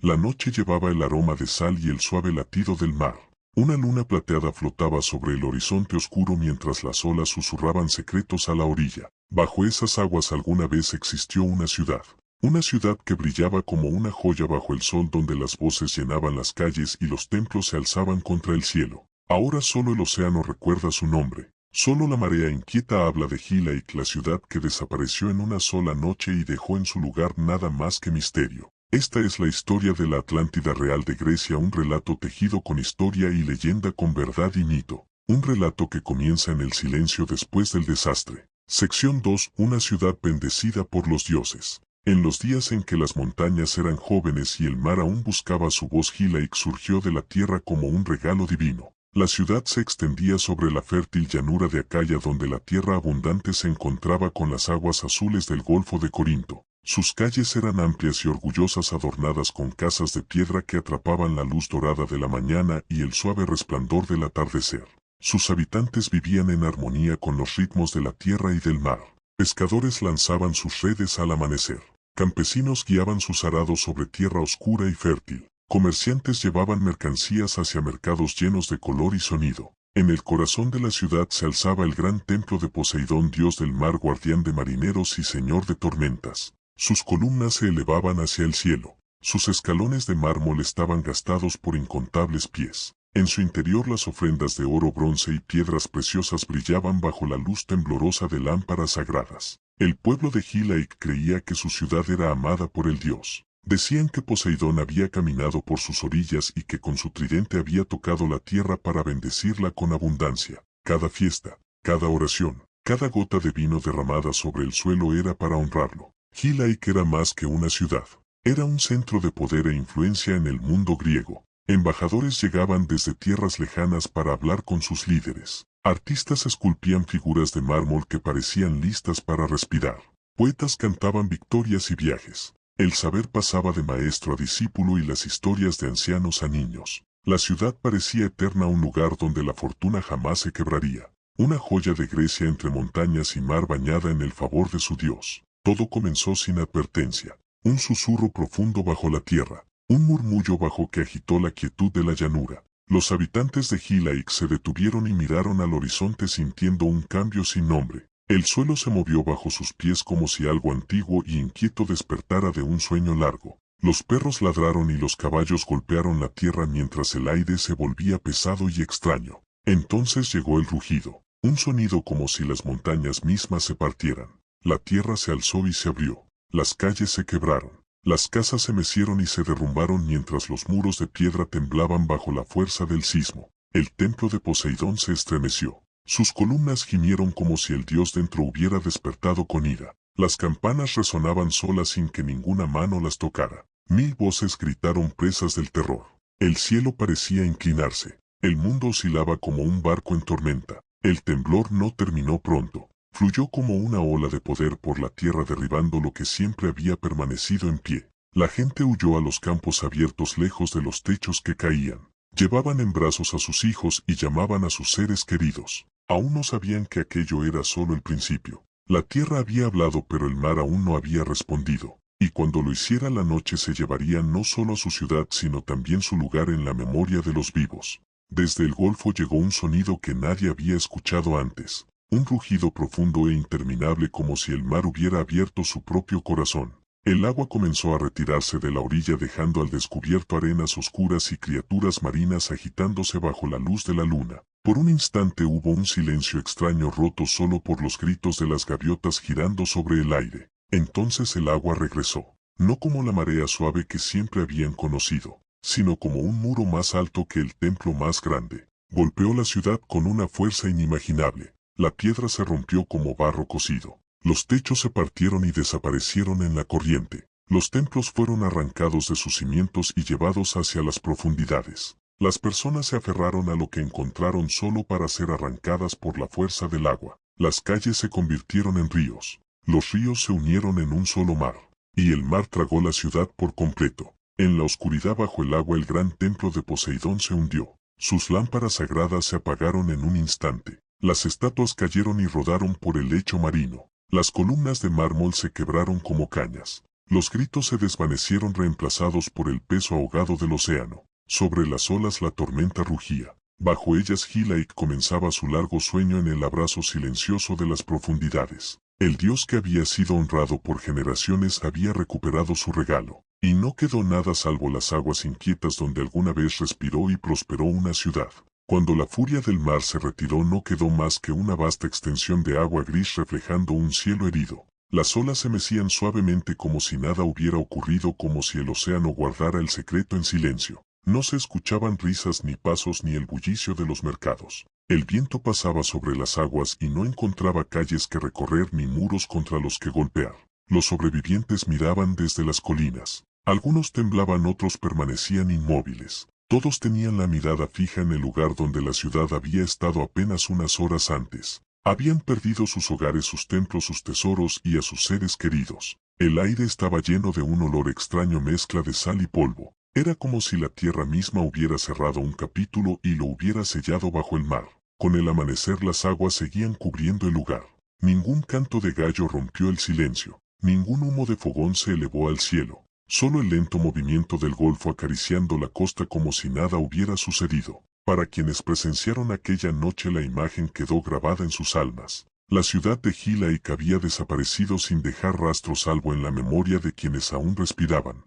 La noche llevaba el aroma de sal y el suave latido del mar. Una luna plateada flotaba sobre el horizonte oscuro mientras las olas susurraban secretos a la orilla. Bajo esas aguas alguna vez existió una ciudad. Una ciudad que brillaba como una joya bajo el sol, donde las voces llenaban las calles y los templos se alzaban contra el cielo. Ahora solo el océano recuerda su nombre. Solo la marea inquieta habla de Hylake, la ciudad que desapareció en una sola noche y dejó en su lugar nada más que misterio. Esta es la historia de la Atlántida real de Grecia, un relato tejido con historia y leyenda, con verdad y mito. Un relato que comienza en el silencio después del desastre. Sección 2. Una ciudad bendecida por los dioses. En los días en que las montañas eran jóvenes y el mar aún buscaba su voz, Hylake surgió de la tierra como un regalo divino. La ciudad se extendía sobre la fértil llanura de Acaya, donde la tierra abundante se encontraba con las aguas azules del Golfo de Corinto. Sus calles eran amplias y orgullosas, adornadas con casas de piedra que atrapaban la luz dorada de la mañana y el suave resplandor del atardecer. Sus habitantes vivían en armonía con los ritmos de la tierra y del mar. Pescadores lanzaban sus redes al amanecer. Campesinos guiaban sus arados sobre tierra oscura y fértil. Comerciantes llevaban mercancías hacia mercados llenos de color y sonido. En el corazón de la ciudad se alzaba el gran templo de Poseidón, dios del mar, guardián de marineros y señor de tormentas. Sus columnas se elevaban hacia el cielo. Sus escalones de mármol estaban gastados por incontables pies. En su interior las ofrendas de oro, bronce y piedras preciosas brillaban bajo la luz temblorosa de lámparas sagradas. El pueblo de Hylake creía que su ciudad era amada por el dios. Decían que Poseidón había caminado por sus orillas y que con su tridente había tocado la tierra para bendecirla con abundancia. Cada fiesta, cada oración, cada gota de vino derramada sobre el suelo era para honrarlo. Hylake era más que una ciudad. Era un centro de poder e influencia en el mundo griego. Embajadores llegaban desde tierras lejanas para hablar con sus líderes. Artistas esculpían figuras de mármol que parecían listas para respirar. Poetas cantaban victorias y viajes. El saber pasaba de maestro a discípulo y las historias de ancianos a niños. La ciudad parecía eterna, un lugar donde la fortuna jamás se quebraría. Una joya de Grecia entre montañas y mar, bañada en el favor de su dios. Todo comenzó sin advertencia. Un susurro profundo bajo la tierra. Un murmullo bajo que agitó la quietud de la llanura. Los habitantes de Hylake se detuvieron y miraron al horizonte, sintiendo un cambio sin nombre. El suelo se movió bajo sus pies como si algo antiguo y inquieto despertara de un sueño largo. Los perros ladraron y los caballos golpearon la tierra mientras el aire se volvía pesado y extraño. Entonces llegó el rugido. Un sonido como si las montañas mismas se partieran. La tierra se alzó y se abrió. Las calles se quebraron. Las casas se mecieron y se derrumbaron mientras los muros de piedra temblaban bajo la fuerza del sismo. El templo de Poseidón se estremeció. Sus columnas gimieron como si el dios dentro hubiera despertado con ira. Las campanas resonaban solas sin que ninguna mano las tocara. 1000 voces gritaron, presas del terror. El cielo parecía inclinarse. El mundo oscilaba como un barco en tormenta. El temblor no terminó pronto. Fluyó como una ola de poder por la tierra, derribando lo que siempre había permanecido en pie. La gente huyó a los campos abiertos, lejos de los techos que caían. Llevaban en brazos a sus hijos y llamaban a sus seres queridos. Aún no sabían que aquello era solo el principio. La tierra había hablado, pero el mar aún no había respondido. Y cuando lo hiciera, la noche se llevaría no solo a su ciudad, sino también su lugar en la memoria de los vivos. Desde el golfo llegó un sonido que nadie había escuchado antes. Un rugido profundo e interminable, como si el mar hubiera abierto su propio corazón. El agua comenzó a retirarse de la orilla, dejando al descubierto arenas oscuras y criaturas marinas agitándose bajo la luz de la luna. Por un instante hubo un silencio extraño, roto solo por los gritos de las gaviotas girando sobre el aire. Entonces el agua regresó, no como la marea suave que siempre habían conocido, sino como un muro más alto que el templo más grande. Golpeó la ciudad con una fuerza inimaginable. La piedra se rompió como barro cocido. Los techos se partieron y desaparecieron en la corriente. Los templos fueron arrancados de sus cimientos y llevados hacia las profundidades. Las personas se aferraron a lo que encontraron solo para ser arrancadas por la fuerza del agua. Las calles se convirtieron en ríos. Los ríos se unieron en un solo mar. Y el mar tragó la ciudad por completo. En la oscuridad bajo el agua, el gran templo de Poseidón se hundió. Sus lámparas sagradas se apagaron en un instante. Las estatuas cayeron y rodaron por el lecho marino. Las columnas de mármol se quebraron como cañas. Los gritos se desvanecieron reemplazados por el peso ahogado del océano. Sobre las olas la tormenta rugía. Bajo ellas Hylake comenzaba su largo sueño en el abrazo silencioso de las profundidades. El dios que había sido honrado por generaciones había recuperado su regalo, y no quedó nada salvo las aguas inquietas donde alguna vez respiró y prosperó una ciudad. Cuando la furia del mar se retiró no quedó más que una vasta extensión de agua gris reflejando un cielo herido. Las olas se mecían suavemente como si nada hubiera ocurrido, como si el océano guardara el secreto en silencio. No se escuchaban risas ni pasos ni el bullicio de los mercados. El viento pasaba sobre las aguas y no encontraba calles que recorrer ni muros contra los que golpear. Los sobrevivientes miraban desde las colinas. Algunos temblaban, otros permanecían inmóviles. Todos tenían la mirada fija en el lugar donde la ciudad había estado apenas unas horas antes. Habían perdido sus hogares, sus templos, sus tesoros y a sus seres queridos. El aire estaba lleno de un olor extraño, mezcla de sal y polvo. Era como si la tierra misma hubiera cerrado un capítulo y lo hubiera sellado bajo el mar. Con el amanecer las aguas seguían cubriendo el lugar. Ningún canto de gallo rompió el silencio. Ningún humo de fogón se elevó al cielo. Solo el lento movimiento del golfo acariciando la costa como si nada hubiera sucedido. Para quienes presenciaron aquella noche la imagen quedó grabada en sus almas. La ciudad de Hylake había desaparecido sin dejar rastro salvo en la memoria de quienes aún respiraban.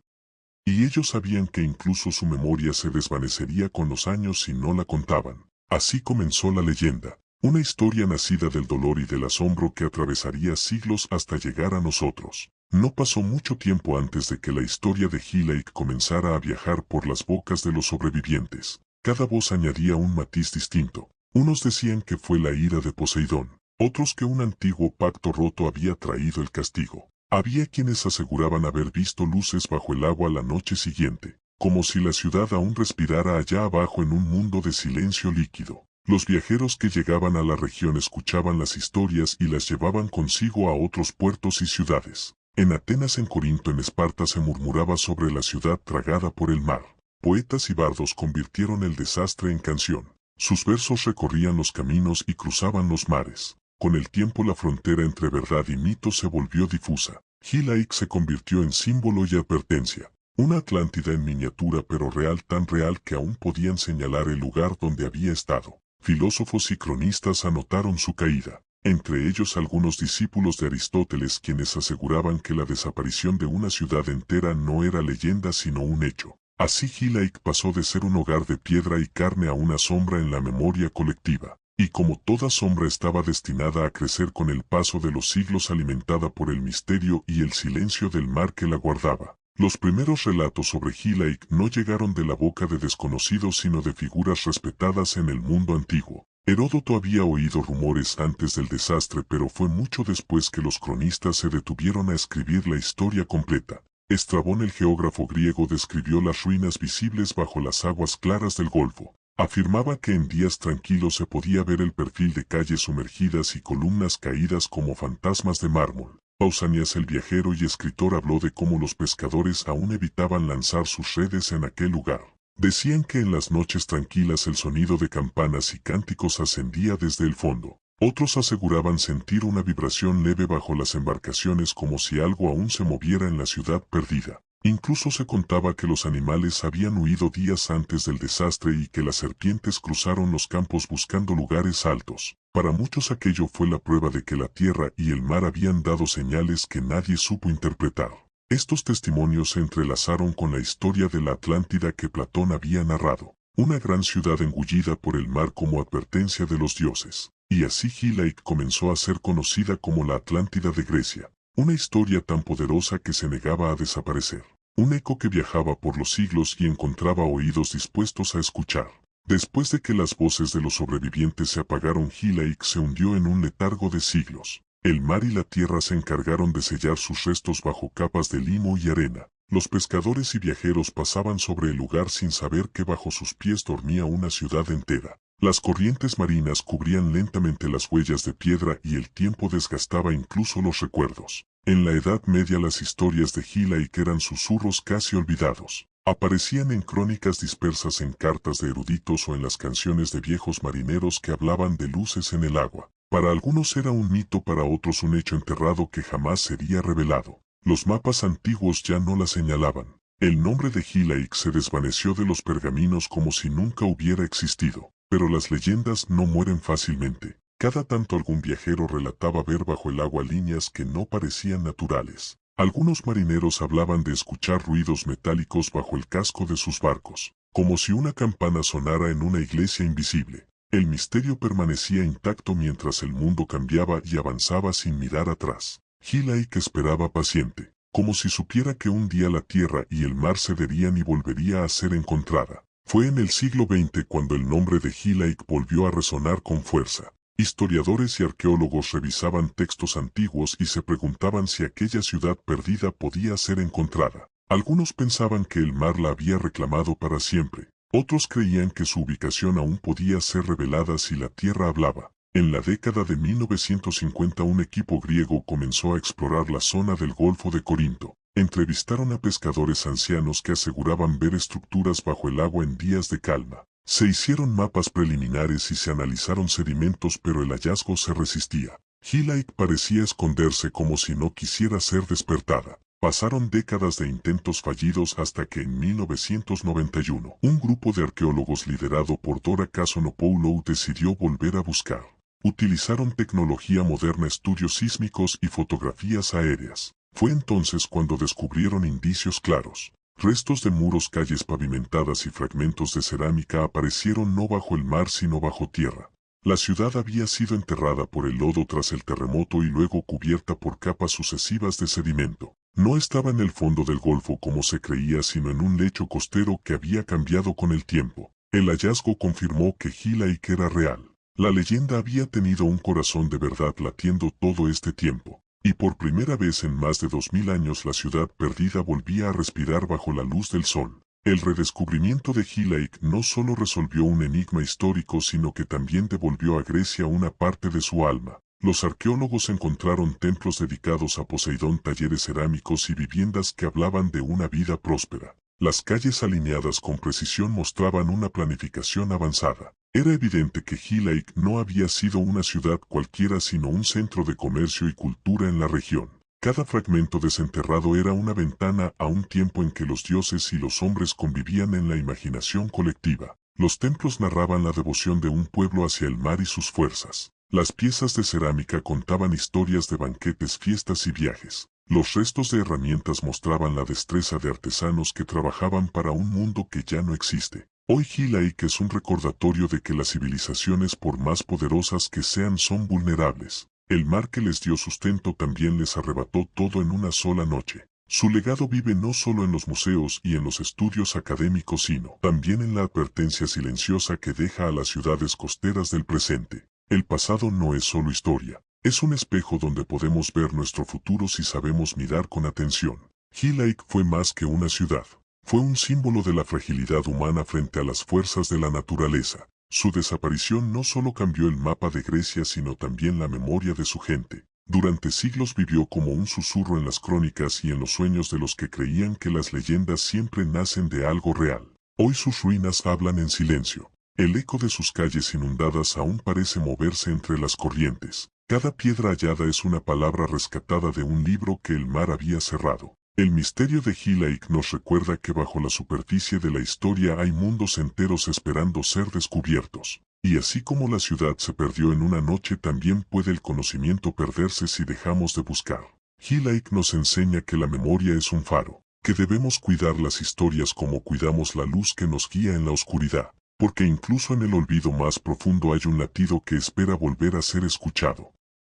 Y ellos sabían que incluso su memoria se desvanecería con los años si no la contaban. Así comenzó la leyenda, una historia nacida del dolor y del asombro que atravesaría siglos hasta llegar a nosotros. No pasó mucho tiempo antes de que la historia de Hylake comenzara a viajar por las bocas de los sobrevivientes. Cada voz añadía un matiz distinto. Unos decían que fue la ira de Poseidón, otros que un antiguo pacto roto había traído el castigo. Había quienes aseguraban haber visto luces bajo el agua la noche siguiente, como si la ciudad aún respirara allá abajo en un mundo de silencio líquido. Los viajeros que llegaban a la región escuchaban las historias y las llevaban consigo a otros puertos y ciudades. En Atenas, en Corinto, en Esparta se murmuraba sobre la ciudad tragada por el mar. Poetas y bardos convirtieron el desastre en canción. Sus versos recorrían los caminos y cruzaban los mares. Con el tiempo la frontera entre verdad y mito se volvió difusa. Hylake se convirtió en símbolo y advertencia. Una Atlántida en miniatura pero real, tan real que aún podían señalar el lugar donde había estado. Filósofos y cronistas anotaron su caída. Entre ellos algunos discípulos de Aristóteles quienes aseguraban que la desaparición de una ciudad entera no era leyenda sino un hecho. Así Hylake pasó de ser un hogar de piedra y carne a una sombra en la memoria colectiva. Y como toda sombra estaba destinada a crecer con el paso de los siglos alimentada por el misterio y el silencio del mar que la guardaba. Los primeros relatos sobre Hylake no llegaron de la boca de desconocidos sino de figuras respetadas en el mundo antiguo. Heródoto había oído rumores antes del desastre pero fue mucho después que los cronistas se detuvieron a escribir la historia completa. Estrabón, el geógrafo griego, describió las ruinas visibles bajo las aguas claras del Golfo. Afirmaba que en días tranquilos se podía ver el perfil de calles sumergidas y columnas caídas como fantasmas de mármol. Pausanias, el viajero y escritor, habló de cómo los pescadores aún evitaban lanzar sus redes en aquel lugar. Decían que en las noches tranquilas el sonido de campanas y cánticos ascendía desde el fondo. Otros aseguraban sentir una vibración leve bajo las embarcaciones como si algo aún se moviera en la ciudad perdida. Incluso se contaba que los animales habían huido días antes del desastre y que las serpientes cruzaron los campos buscando lugares altos. Para muchos aquello fue la prueba de que la tierra y el mar habían dado señales que nadie supo interpretar. Estos testimonios se entrelazaron con la historia de la Atlántida que Platón había narrado, una gran ciudad engullida por el mar como advertencia de los dioses. Y así Hylake comenzó a ser conocida como la Atlántida de Grecia. Una historia tan poderosa que se negaba a desaparecer. Un eco que viajaba por los siglos y encontraba oídos dispuestos a escuchar. Después de que las voces de los sobrevivientes se apagaron, Hylake se hundió en un letargo de siglos. El mar y la tierra se encargaron de sellar sus restos bajo capas de limo y arena. Los pescadores y viajeros pasaban sobre el lugar sin saber que bajo sus pies dormía una ciudad entera. Las corrientes marinas cubrían lentamente las huellas de piedra y el tiempo desgastaba incluso los recuerdos. En la Edad Media las historias de Hylake eran susurros casi olvidados. Aparecían en crónicas dispersas, en cartas de eruditos o en las canciones de viejos marineros que hablaban de luces en el agua. Para algunos era un mito, para otros un hecho enterrado que jamás sería revelado. Los mapas antiguos ya no la señalaban. El nombre de Hilaik se desvaneció de los pergaminos como si nunca hubiera existido. Pero las leyendas no mueren fácilmente. Cada tanto algún viajero relataba ver bajo el agua líneas que no parecían naturales. Algunos marineros hablaban de escuchar ruidos metálicos bajo el casco de sus barcos, como si una campana sonara en una iglesia invisible. El misterio permanecía intacto mientras el mundo cambiaba y avanzaba sin mirar atrás. Hilaik esperaba paciente, como si supiera que un día la tierra y el mar cederían y volvería a ser encontrada. Fue en el siglo XX cuando el nombre de Hilaik volvió a resonar con fuerza. Historiadores y arqueólogos revisaban textos antiguos y se preguntaban si aquella ciudad perdida podía ser encontrada. Algunos pensaban que el mar la había reclamado para siempre. Otros creían que su ubicación aún podía ser revelada si la tierra hablaba. En la década de 1950 un equipo griego comenzó a explorar la zona del Golfo de Corinto. Entrevistaron a pescadores ancianos que aseguraban ver estructuras bajo el agua en días de calma. Se hicieron mapas preliminares y se analizaron sedimentos, pero el hallazgo se resistía. Hilaik parecía esconderse como si no quisiera ser despertada. Pasaron décadas de intentos fallidos hasta que en 1991 un grupo de arqueólogos liderado por Dora Kasonopoulou decidió volver a buscar. Utilizaron tecnología moderna, estudios sísmicos y fotografías aéreas. Fue entonces cuando descubrieron indicios claros. Restos de muros, calles pavimentadas y fragmentos de cerámica aparecieron no bajo el mar sino bajo tierra. La ciudad había sido enterrada por el lodo tras el terremoto y luego cubierta por capas sucesivas de sedimento. No estaba en el fondo del golfo como se creía, sino en un lecho costero que había cambiado con el tiempo. El hallazgo confirmó que Hilaik era real. La leyenda había tenido un corazón de verdad latiendo todo este tiempo. Y por primera vez en más de 2000 años la ciudad perdida volvía a respirar bajo la luz del sol. El redescubrimiento de Hilaik no solo resolvió un enigma histórico, sino que también devolvió a Grecia una parte de su alma. Los arqueólogos encontraron templos dedicados a Poseidón, talleres cerámicos y viviendas que hablaban de una vida próspera. Las calles alineadas con precisión mostraban una planificación avanzada. Era evidente que Hilaik no había sido una ciudad cualquiera sino un centro de comercio y cultura en la región. Cada fragmento desenterrado era una ventana a un tiempo en que los dioses y los hombres convivían en la imaginación colectiva. Los templos narraban la devoción de un pueblo hacia el mar y sus fuerzas. Las piezas de cerámica contaban historias de banquetes, fiestas y viajes. Los restos de herramientas mostraban la destreza de artesanos que trabajaban para un mundo que ya no existe. Hoy Hilaik es un recordatorio de que las civilizaciones, por más poderosas que sean, son vulnerables. El mar que les dio sustento también les arrebató todo en una sola noche. Su legado vive no solo en los museos y en los estudios académicos, sino también en la advertencia silenciosa que deja a las ciudades costeras del presente. El pasado no es solo historia, es un espejo donde podemos ver nuestro futuro si sabemos mirar con atención. Hilaik fue más que una ciudad. Fue un símbolo de la fragilidad humana frente a las fuerzas de la naturaleza. Su desaparición no solo cambió el mapa de Grecia sino también la memoria de su gente. Durante siglos vivió como un susurro en las crónicas y en los sueños de los que creían que las leyendas siempre nacen de algo real. Hoy sus ruinas hablan en silencio. El eco de sus calles inundadas aún parece moverse entre las corrientes. Cada piedra hallada es una palabra rescatada de un libro que el mar había cerrado. El misterio de Hilaik nos recuerda que bajo la superficie de la historia hay mundos enteros esperando ser descubiertos. Y así como la ciudad se perdió en una noche, también puede el conocimiento perderse si dejamos de buscar. Hilaik nos enseña que la memoria es un faro, que debemos cuidar las historias como cuidamos la luz que nos guía en la oscuridad, porque incluso en el olvido más profundo hay un latido que espera volver a ser escuchado.